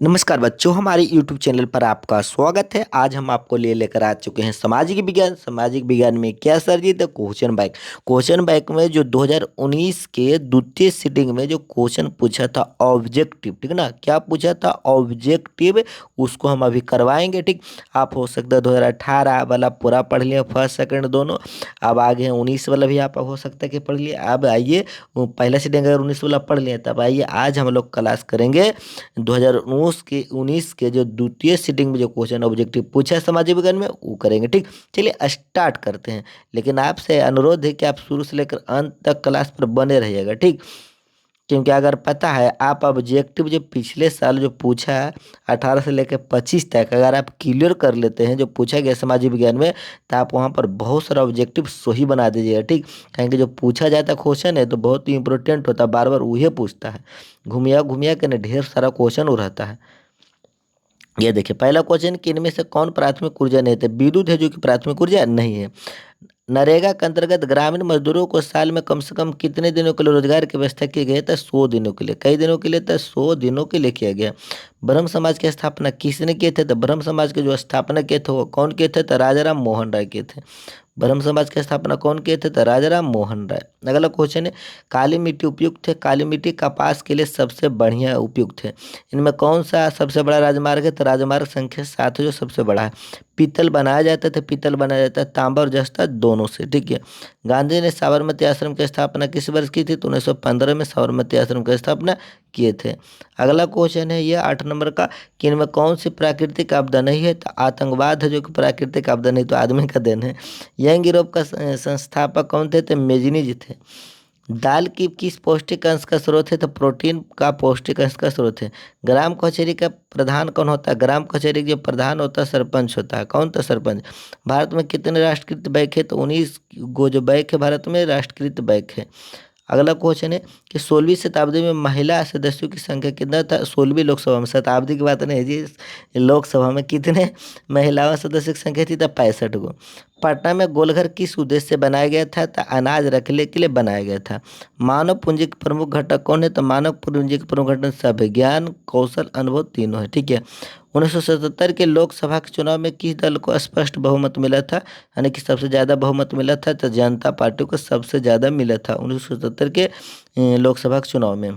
नमस्कार बच्चों, हमारे YouTube चैनल पर आपका स्वागत है। आज हम आपको लेकर आ चुके हैं सामाजिक विज्ञान। सामाजिक विज्ञान में क्या sir ji? The question bank में जो 2019 के द्वितीय सिटिंग में जो क्वेश्चन पूछा था ऑब्जेक्टिव, ठीक ना, क्या पूछा था ऑब्जेक्टिव, उसको हम अभी करवाएंगे। ठीक, आप हो सकता है 2018 वाला पूरा पढ़ लिया, फर्स्ट सेकंड दोनों। अब आगे 19 वाला भी आप हो सकता है कि पढ़ लिया। अब आइए, वो पहला सिटिंग अगर 19 वाला पढ़ लिया, तब आइए आज हम लोग क्लास करेंगे 2019 के जो द्वितीय सिटिंग में जो क्वेश्चन ऑब्जेक्टिव पूछा है सामाजिक विज्ञान में, वो करेंगे। ठीक, चलिए स्टार्ट करते हैं। लेकिन आपसे अनुरोध है कि आप शुरू से लेकर अंत तक क्लास पर बने रहिएगा। ठीक, क्योंकि अगर पता है आप ऑब्जेक्टिव जो पिछले साल जो पूछा है 18 से लेकर 25 तक, अगर आप क्लियर कर लेते हैं जो पूछा गया सामाजिक विज्ञान में, तो आप वहाँ पर बहुत सारा ऑब्जेक्टिव सही बना दीजिएगा। ठीक, कहेंगे जो पूछा जाता क्वेश्चन है तो बहुत ही इंपॉर्टेंट होता है, बार बार वही पूछता है, घूमिया घूमिया के ना ढेर सारा क्वेश्चन वो रहता है। ये देखिए पहला क्वेश्चन कि इनमें से कौन प्राथमिक ऊर्जा नहीं है? विद्युत है जो कि प्राथमिक ऊर्जा नहीं है। नरेगा के अंतर्गत ग्रामीण मजदूरों को साल में कम से कम कितने दिनों के लिए रोजगार की व्यवस्था की गई? था 100 दिनों के लिए। कई दिनों के लिए? था 100 दिनों के लिए किया गया। ब्रह्म समाज की स्थापना किसने किए थे? तो ब्रह्म समाज के जो स्थापना किए थे वो कौन किए थे? तो राजाराम मोहन राय किए थे। ब्रह्म समाज की स्थापना कौन किए थे? तो राजाराम मोहन राय। अगला क्वेश्चन है, काली मिट्टी उपयुक्त है? काली मिट्टी कपास के लिए सबसे बढ़िया उपयुक्त है। इनमें कौन सा सबसे बड़ा राजमार्ग है? तो राजमार्ग संख्या 7 जो सबसे बड़ा है। पीतल बनाया जाता था, पीतल बनाया जाता है तांबा और जस्ता दोनों से। ठीक है, गांधी ने साबरमती आश्रम की स्थापना किस वर्ष की थी? तो 1915 में साबरमती आश्रम की स्थापना किए थे। अगला क्वेश्चन है ये 8 नंबर का, कि इनमें कौन सी प्राकृतिक आपदा नहीं है? तो आतंकवाद है जो कि प्राकृतिक आपदा नहीं, तो आदमी का देन है। यंग यूरोप का संस्थापक कौन थे? तो मेजिनी जी थे। दाल की किस पौष्टिक अंश का स्रोत है? तो प्रोटीन का पौष्टिक अंश का स्रोत है। ग्राम कचहरी का प्रधान कौन होता है? ग्राम कचहरी के जो प्रधान होता है सरपंच होता है। कौन था? सरपंच। भारत में कितने राष्ट्रीयकृत बैंक है? तो 19 गो जो बैंक है भारत में राष्ट्रीयकृत बैंक है। अगला क्वेश्चन है कि 16वीं शताब्दी में महिला सदस्यों की संख्या कितना था? 16वीं लोकसभा में, शताब्दी की बात नहीं है जी, लोकसभा में कितने महिलाओं सदस्य की संख्या थी? तो 65 गो। पटना में गोलघर किस उद्देश्य से बनाया गया था? तो अनाज रखने के लिए बनाया गया था। मानव पूंजी के प्रमुख घटक कौन है? तो मानव पूंजी के प्रमुख घटक सब है, ज्ञान कौशल अनुभव तीनों है। ठीक है, 1977 के लोकसभा के चुनाव में किस दल को स्पष्ट बहुमत मिला था? यानी कि सबसे ज़्यादा बहुमत मिला था? तो जनता पार्टी को सबसे ज़्यादा मिला था 1977 के लोकसभा के चुनाव में।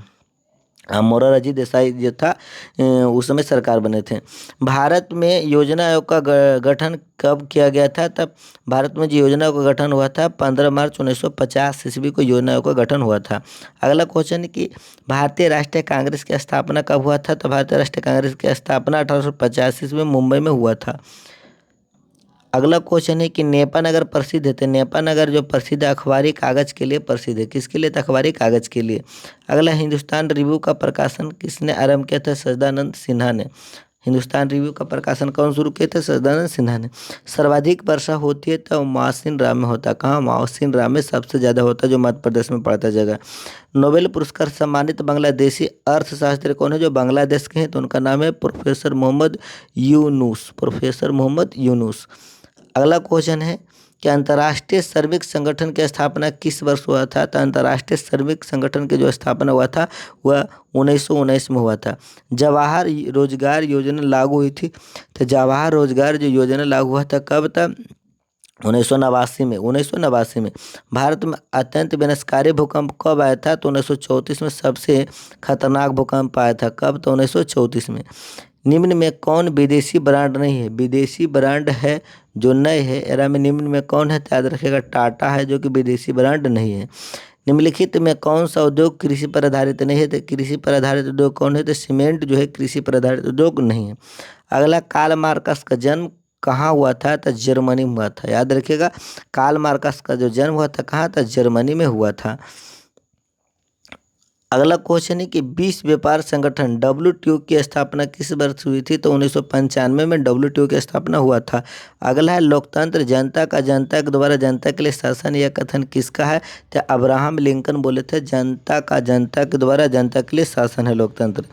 मोरारजी देसाई जो था उस समय सरकार बने थे। भारत में योजना आयोग का गठन कब किया गया था? तब भारत में जो योजना आयोग का गठन हुआ था 15 मार्च 1950 ईस्वी को योजना आयोग का गठन हुआ था। अगला क्वेश्चन है कि भारतीय राष्ट्रीय कांग्रेस की स्थापना कब हुआ था? तो भारतीय राष्ट्रीय कांग्रेस की स्थापना 1850 ईस्वी में मुंबई में हुआ था। अगला क्वेश्चन है कि नेपा नगर प्रसिद्ध है? तो नेपा नगर जो प्रसिद्ध है अखबारी कागज के लिए प्रसिद्ध है। किसके लिए? तो अखबारी कागज के लिए। अगला, हिंदुस्तान रिव्यू का प्रकाशन किसने आरंभ किया था? सच्चिदानंद सिन्हा ने। हिंदुस्तान रिव्यू का प्रकाशन कौन शुरू किया था? सच्चिदानंद सिन्हा ने। सर्वाधिक वर्षा होती है तो मासिन राम में होता है। कहाँ? मासिन राम में सबसे ज़्यादा होता है, जो मध्य प्रदेश में पड़ता है जगह। नोबेल पुरस्कार सम्मानित बांग्लादेशी अर्थशास्त्री कौन है जो बांग्लादेश के हैं? तो उनका नाम है प्रोफेसर मोहम्मद यूनुस। प्रोफेसर मोहम्मद यूनुस। अगला क्वेश्चन है कि अंतर्राष्ट्रीय श्रमिक संगठन की स्थापना किस वर्ष हुआ था? तो अंतर्राष्ट्रीय श्रमिक संगठन की जो स्थापना हुआ था वह 1919 में हुआ था। जवाहर रोजगार योजना लागू हुई थी? तो जवाहर रोजगार जो योजना लागू हुआ था कब था? 1989 में। 1989 में। भारत में अत्यंत विनाशकारी भूकंप कब आया था? तो 1934 में सबसे खतरनाक भूकंप आया था। कब? तो 1934 में। निम्न में कौन विदेशी ब्रांड नहीं है? विदेशी ब्रांड है जो नए है, एरा में निम्न में कौन है? तो याद रखिएगा टाटा है जो कि विदेशी ब्रांड नहीं है। निम्नलिखित में कौन सा उद्योग कृषि पर आधारित नहीं है? तो कृषि पर आधारित उद्योग कौन है? तो सीमेंट जो है कृषि पर आधारित उद्योग नहीं है। अगला, कार्ल मार्कस का जन्म कहाँ हुआ था? तो जर्मनी में हुआ था। याद रखिएगा कार्ल मार्कस का जो जन्म हुआ था कहाँ था? जर्मनी में हुआ था। अगला क्वेश्चन है कि विश्व व्यापार संगठन WTO की स्थापना किस वर्ष हुई थी? तो 1995 में WTO की स्थापना हुआ था। अगला है लोकतंत्र जनता का जनता के द्वारा जनता के लिए शासन, यह कथन किसका है? तो अब्राहम लिंकन बोले थे जनता का जनता के द्वारा जनता के लिए शासन है लोकतंत्र।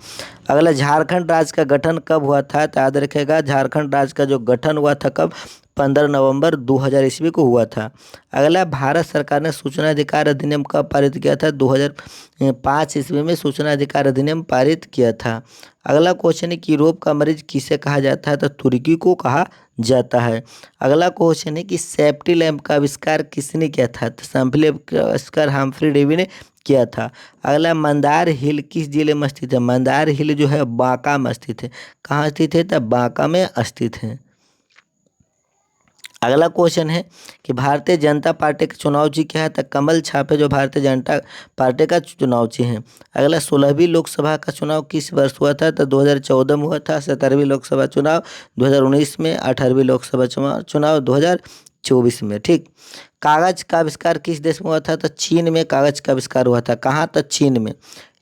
अगला, झारखंड राज्य का गठन कब हुआ था? तो याद रखेगा झारखंड राज्य का जो गठन हुआ था कब? 15 नवंबर 2000 ईस्वी को हुआ था। अगला, भारत सरकार ने सूचना अधिकार अधिनियम कब पारित किया था? 2005 ईस्वी में सूचना अधिकार अधिनियम पारित किया था। अगला क्वेश्चन है कि यूरोप का मरीज किसे कहा जाता है? तो तुर्की को कहा जाता है। अगला क्वेश्चन है कि सेफ्टी लैंप का आविष्कार किसने किया था? तो सेफ्टी लैंप का आविष्कार हम्फ्री डेवी ने किया था। अगला, मंदार हिल किस जिले में स्थित है? मंदार हिल जो है बांका में स्थित है। कहाँ स्थित है? तो बांका में स्थित है। अगला क्वेश्चन है कि भारतीय जनता पार्टी का चुनाव चिन्ह क्या है? तो कमल छापे जो भारतीय जनता पार्टी का चुनाव चिन्ह है। अगला, 16वीं लोकसभा का चुनाव किस वर्ष हुआ था? तो 2014 में हुआ था। 17वीं लोकसभा चुनाव 2019 में, 18वीं लोकसभा चुनाव 2024 में। ठीक। कागज का आविष्कार किस देश में हुआ था? तो चीन में कागज का आविष्कार हुआ था। कहाँ? तो चीन में।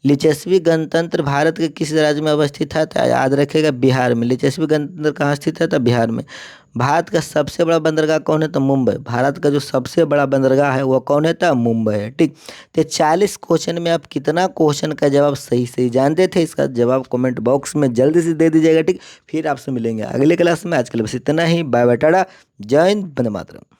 लिचस्वी गणतंत्र भारत के किस राज्य में अवस्थित है? तो याद रखेगा बिहार में। लिचस्वी गणतंत्र कहाँ स्थित है? तो बिहार में। भारत का सबसे बड़ा बंदरगाह कौन है? तो मुंबई। भारत का जो सबसे बड़ा बंदरगाह है वो कौन है? तो मुंबई है। ठीक। तो 40 क्वेश्चन में आप कितना क्वेश्चन का जवाब सही सही जानते थे? इसका जवाब कमेंट बॉक्स में जल्दी से दे दीजिएगा। ठीक। फिर आपसे मिलेंगे अगले क्लास में। आज के लिए बस इतना ही। बाय बाय, टाटा, जय हिंद, वंदे मातरम।